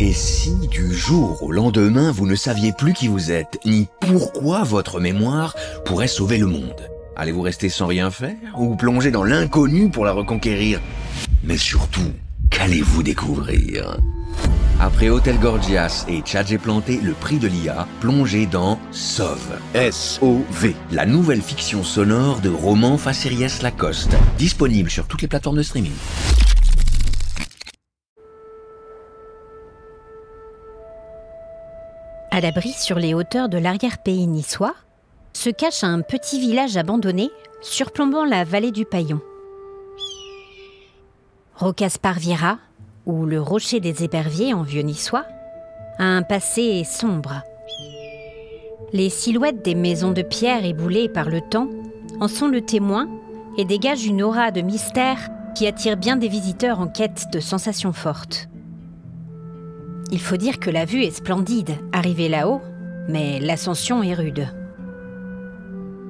Et si du jour au lendemain vous ne saviez plus qui vous êtes, ni pourquoi votre mémoire pourrait sauver le monde? Allez-vous rester sans rien faire ou plonger dans l'inconnu pour la reconquérir? Mais surtout, qu'allez-vous découvrir? Après Hôtel Gorgias et Tchad J'ai planté le prix de l'IA, plongez dans SOV. S-O-V. La nouvelle fiction sonore de Roman Faceriès Lacoste. Disponible sur toutes les plateformes de streaming. À l'abri sur les hauteurs de l'arrière-pays niçois, se cache un petit village abandonné surplombant la vallée du Paillon. Rocasparviera, ou le rocher des éperviers en vieux niçois, a un passé sombre. Les silhouettes des maisons de pierre éboulées par le temps en sont le témoin et dégagent une aura de mystère qui attire bien des visiteurs en quête de sensations fortes. Il faut dire que la vue est splendide, arrivée là-haut, mais l'ascension est rude.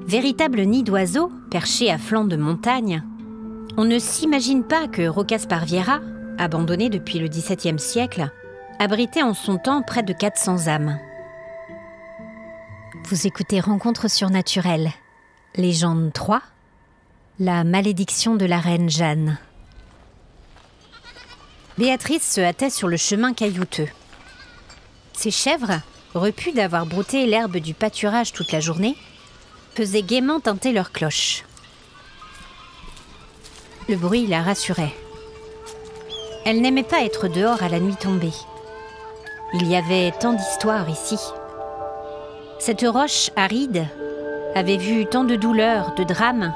Véritable nid d'oiseaux, perché à flanc de montagne, on ne s'imagine pas que Rocasparviera, abandonné depuis le XVIIe siècle, abritait en son temps près de 400 âmes. Vous écoutez Rencontres surnaturelles, Légende 3, la malédiction de la reine Jeanne. Béatrice se hâtait sur le chemin caillouteux. Ses chèvres, repues d'avoir brouté l'herbe du pâturage toute la journée, faisaient gaiement tinter leurs cloches. Le bruit la rassurait. Elle n'aimait pas être dehors à la nuit tombée. Il y avait tant d'histoires ici. Cette roche aride avait vu tant de douleurs, de drames,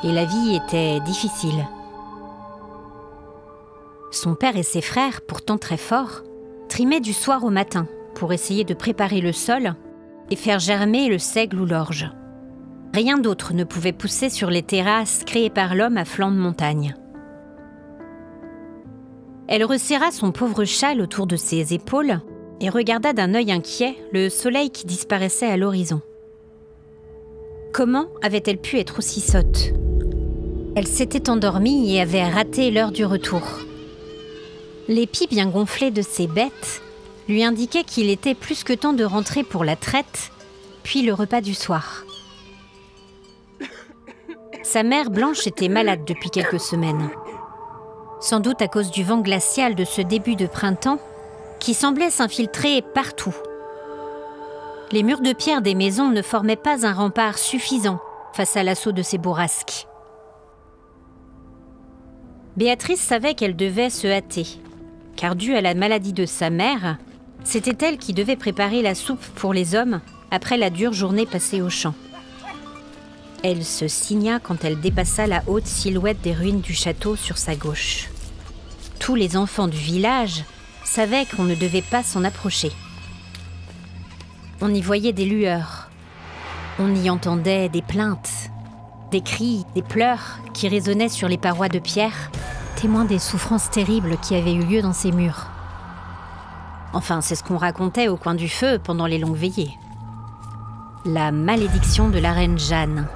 et la vie était difficile. Son père et ses frères, pourtant très forts, trimaient du soir au matin pour essayer de préparer le sol et faire germer le seigle ou l'orge. Rien d'autre ne pouvait pousser sur les terrasses créées par l'homme à flanc de montagne. Elle resserra son pauvre châle autour de ses épaules et regarda d'un œil inquiet le soleil qui disparaissait à l'horizon. Comment avait-elle pu être aussi sotte? Elle s'était endormie et avait raté l'heure du retour. L'épi bien gonflé de ses bêtes lui indiquait qu'il était plus que temps de rentrer pour la traite, puis le repas du soir. Sa mère Blanche était malade depuis quelques semaines. Sans doute à cause du vent glacial de ce début de printemps qui semblait s'infiltrer partout. Les murs de pierre des maisons ne formaient pas un rempart suffisant face à l'assaut de ces bourrasques. Béatrice savait qu'elle devait se hâter, car dû à la maladie de sa mère, c'était elle qui devait préparer la soupe pour les hommes après la dure journée passée au champ. Elle se signa quand elle dépassa la haute silhouette des ruines du château sur sa gauche. Tous les enfants du village savaient qu'on ne devait pas s'en approcher. On y voyait des lueurs. On y entendait des plaintes, des cris, des pleurs qui résonnaient sur les parois de pierre, témoins des souffrances terribles qui avaient eu lieu dans ces murs. Enfin, c'est ce qu'on racontait au coin du feu pendant les longues veillées. La malédiction de la reine Jeanne.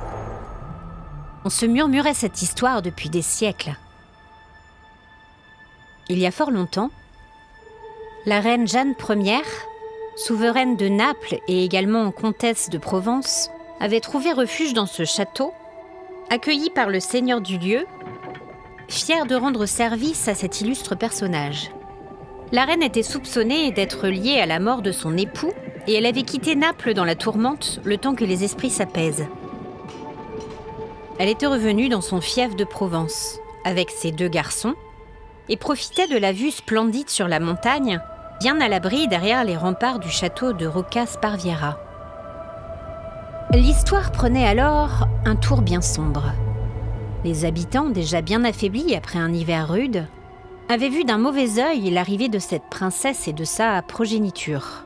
On se murmurait cette histoire depuis des siècles. Il y a fort longtemps, la reine Jeanne Ière, souveraine de Naples et également comtesse de Provence, avait trouvé refuge dans ce château, accueillie par le seigneur du lieu, fier de rendre service à cet illustre personnage. La reine était soupçonnée d'être liée à la mort de son époux et elle avait quitté Naples dans la tourmente le temps que les esprits s'apaisent. Elle était revenue dans son fief de Provence avec ses 2 garçons et profitait de la vue splendide sur la montagne, bien à l'abri derrière les remparts du château de Rocasparviera. L'histoire prenait alors un tour bien sombre. Les habitants, déjà bien affaiblis après un hiver rude, avaient vu d'un mauvais œil l'arrivée de cette princesse et de sa progéniture.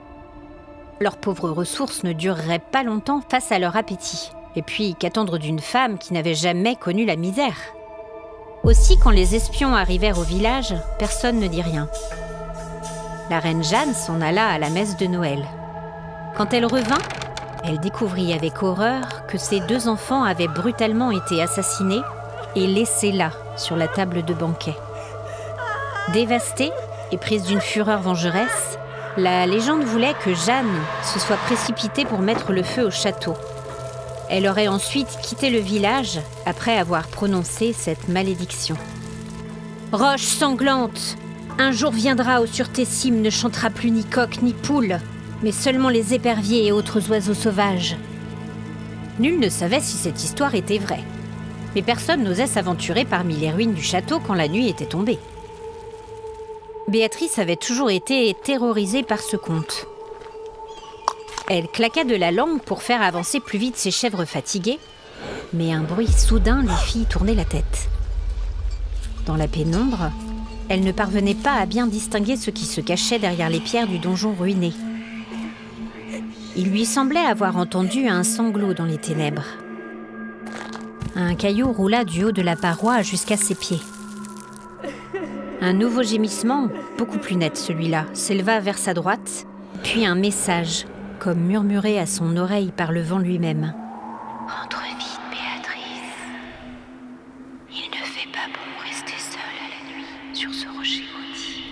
Leurs pauvres ressources ne dureraient pas longtemps face à leur appétit. Et puis, qu'attendre d'une femme qui n'avait jamais connu la misère? Aussi, quand les espions arrivèrent au village, personne ne dit rien. La reine Jeanne s'en alla à la messe de Noël. Quand elle revint, elle découvrit avec horreur que ses 2 enfants avaient brutalement été assassinés et laissés là, sur la table de banquet. Dévastée, et prise d'une fureur vengeresse, la légende voulait que Jeanne se soit précipitée pour mettre le feu au château. Elle aurait ensuite quitté le village après avoir prononcé cette malédiction. « Roche sanglante, un jour viendra où sur tes cimes ne chantera plus ni coq ni poule, mais seulement les éperviers et autres oiseaux sauvages. » Nul ne savait si cette histoire était vraie, mais personne n'osait s'aventurer parmi les ruines du château quand la nuit était tombée. Béatrice avait toujours été terrorisée par ce conte. Elle claqua de la langue pour faire avancer plus vite ses chèvres fatiguées, mais un bruit soudain lui fit tourner la tête. Dans la pénombre, elle ne parvenait pas à bien distinguer ce qui se cachait derrière les pierres du donjon ruiné. Il lui semblait avoir entendu un sanglot dans les ténèbres. Un caillou roula du haut de la paroi jusqu'à ses pieds. Un nouveau gémissement, beaucoup plus net celui-là, s'éleva vers sa droite, puis un message, comme murmuré à son oreille par le vent lui-même. « Rentre vite, Béatrice. Il ne fait pas bon rester seule à la nuit sur ce rocher maudit.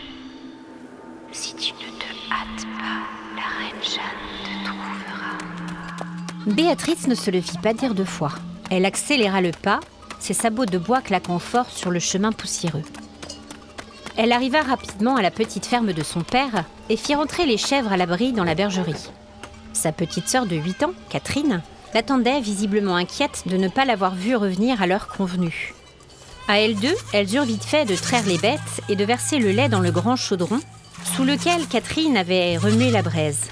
Si tu ne te hâtes pas, la reine Jeanne te trouvera. » Béatrice ne se le fit pas dire deux fois. Elle accéléra le pas, ses sabots de bois claquant fort sur le chemin poussiéreux. Elle arriva rapidement à la petite ferme de son père et fit rentrer les chèvres à l'abri dans la bergerie. Sa petite sœur de 8 ans, Catherine, l'attendait, visiblement inquiète de ne pas l'avoir vue revenir à l'heure convenue. À elles deux, elles eurent vite fait de traire les bêtes et de verser le lait dans le grand chaudron, sous lequel Catherine avait remué la braise.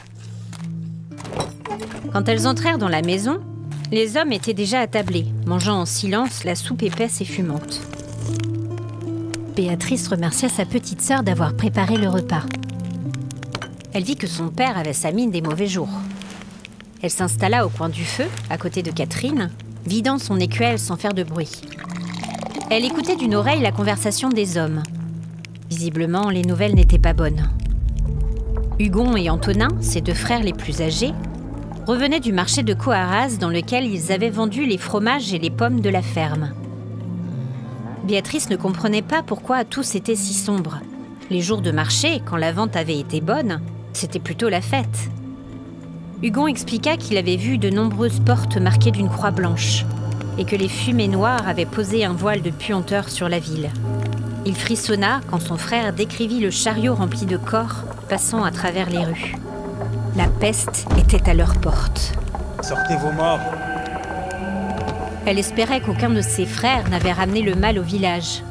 Quand elles entrèrent dans la maison, les hommes étaient déjà attablés, mangeant en silence la soupe épaisse et fumante. Béatrice remercia sa petite sœur d'avoir préparé le repas. Elle vit que son père avait sa mine des mauvais jours. Elle s'installa au coin du feu, à côté de Catherine, vidant son écuelle sans faire de bruit. Elle écoutait d'une oreille la conversation des hommes. Visiblement, les nouvelles n'étaient pas bonnes. Hugon et Antonin, ses deux frères les plus âgés, revenaient du marché de Coarraze dans lequel ils avaient vendu les fromages et les pommes de la ferme. Béatrice ne comprenait pas pourquoi tous étaient si sombres. Les jours de marché, quand la vente avait été bonne, c'était plutôt la fête. Hugon expliqua qu'il avait vu de nombreuses portes marquées d'une croix blanche et que les fumées noires avaient posé un voile de puanteur sur la ville. Il frissonna quand son frère décrivit le chariot rempli de corps passant à travers les rues. La peste était à leur porte. Sortez vos morts! Elle espérait qu'aucun de ses frères n'avait ramené le mal au village.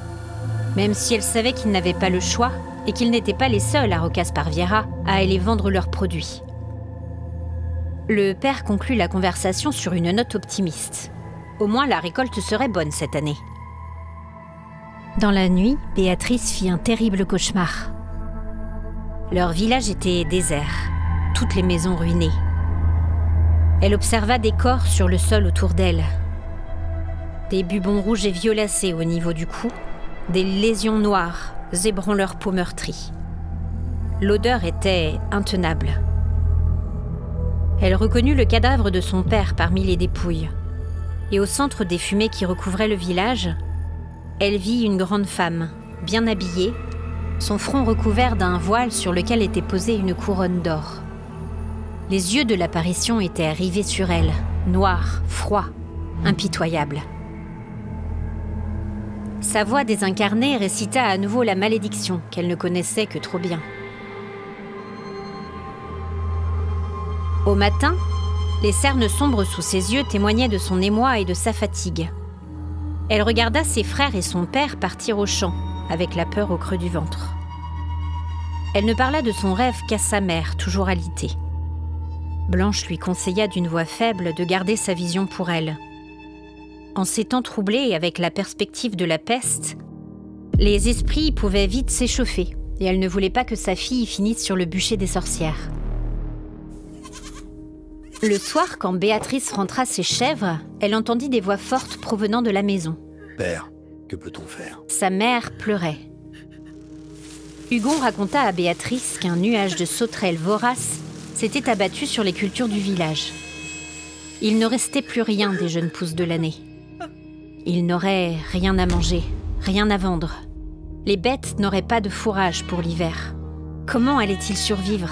Même si elle savait qu'ils n'avaient pas le choix et qu'ils n'étaient pas les seuls à Rocasparviera à aller vendre leurs produits. Le père conclut la conversation sur une note optimiste. Au moins la récolte serait bonne cette année. Dans la nuit, Béatrice fit un terrible cauchemar. Leur village était désert, toutes les maisons ruinées. Elle observa des corps sur le sol autour d'elle. Des bubons rouges et violacés au niveau du cou, des lésions noires zébrant leur peau meurtrie. L'odeur était intenable. Elle reconnut le cadavre de son père parmi les dépouilles. Et au centre des fumées qui recouvraient le village, elle vit une grande femme, bien habillée, son front recouvert d'un voile sur lequel était posée une couronne d'or. Les yeux de l'apparition étaient rivés sur elle, noirs, froids, impitoyables. Sa voix désincarnée récita à nouveau la malédiction qu'elle ne connaissait que trop bien. Au matin, les cernes sombres sous ses yeux témoignaient de son émoi et de sa fatigue. Elle regarda ses frères et son père partir au champ, avec la peur au creux du ventre. Elle ne parla de son rêve qu'à sa mère, toujours alitée. Blanche lui conseilla d'une voix faible de garder sa vision pour elle. En ces temps troublés et avec la perspective de la peste, les esprits pouvaient vite s'échauffer et elle ne voulait pas que sa fille finisse sur le bûcher des sorcières. Le soir, quand Béatrice rentra ses chèvres, elle entendit des voix fortes provenant de la maison. « Père, que peut-on faire ?» Sa mère pleurait. Hugon raconta à Béatrice qu'un nuage de sauterelles voraces s'était abattu sur les cultures du village. Il ne restait plus rien des jeunes pousses de l'année. Ils n'auraient rien à manger, rien à vendre. Les bêtes n'auraient pas de fourrage pour l'hiver. Comment allaient-ils survivre?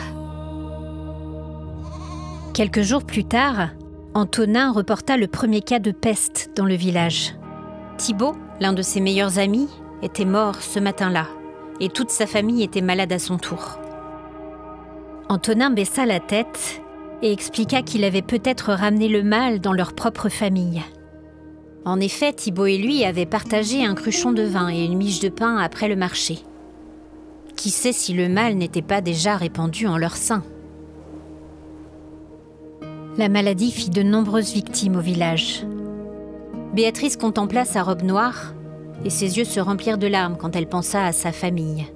Quelques jours plus tard, Antonin reporta le premier cas de peste dans le village. Thibaut, l'un de ses meilleurs amis, était mort ce matin-là, et toute sa famille était malade à son tour. Antonin baissa la tête et expliqua qu'il avait peut-être ramené le mal dans leur propre famille. En effet, Thibaut et lui avaient partagé un cruchon de vin et une miche de pain après le marché. Qui sait si le mal n'était pas déjà répandu en leur sein? La maladie fit de nombreuses victimes au village. Béatrice contempla sa robe noire et ses yeux se remplirent de larmes quand elle pensa à sa famille.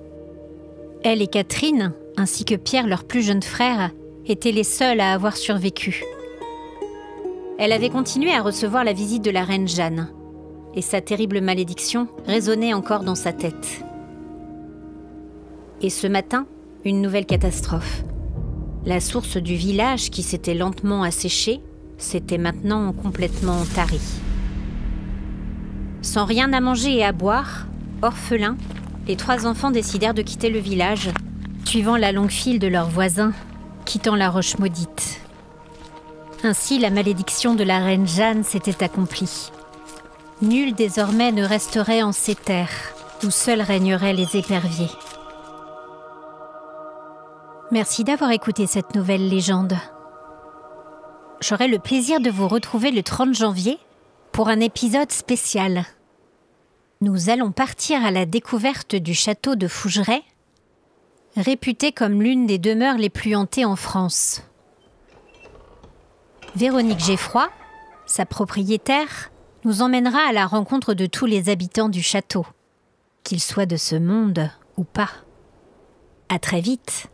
Elle et Catherine, ainsi que Pierre, leur plus jeune frère, étaient les seuls à avoir survécu. Elle avait continué à recevoir la visite de la reine Jeanne, et sa terrible malédiction résonnait encore dans sa tête. Et ce matin, une nouvelle catastrophe. La source du village, qui s'était lentement asséchée, s'était maintenant complètement tarie. Sans rien à manger et à boire, orphelins, les 3 enfants décidèrent de quitter le village, suivant la longue file de leurs voisins, quittant la roche maudite. Ainsi, la malédiction de la reine Jeanne s'était accomplie. Nul désormais ne resterait en ces terres, où seuls régneraient les éperviers. Merci d'avoir écouté cette nouvelle légende. J'aurai le plaisir de vous retrouver le 30 janvier pour un épisode spécial. Nous allons partir à la découverte du château de Fougeray, réputé comme l'une des demeures les plus hantées en France. Véronique Geffroy, sa propriétaire, nous emmènera à la rencontre de tous les habitants du château, qu'ils soient de ce monde ou pas. À très vite.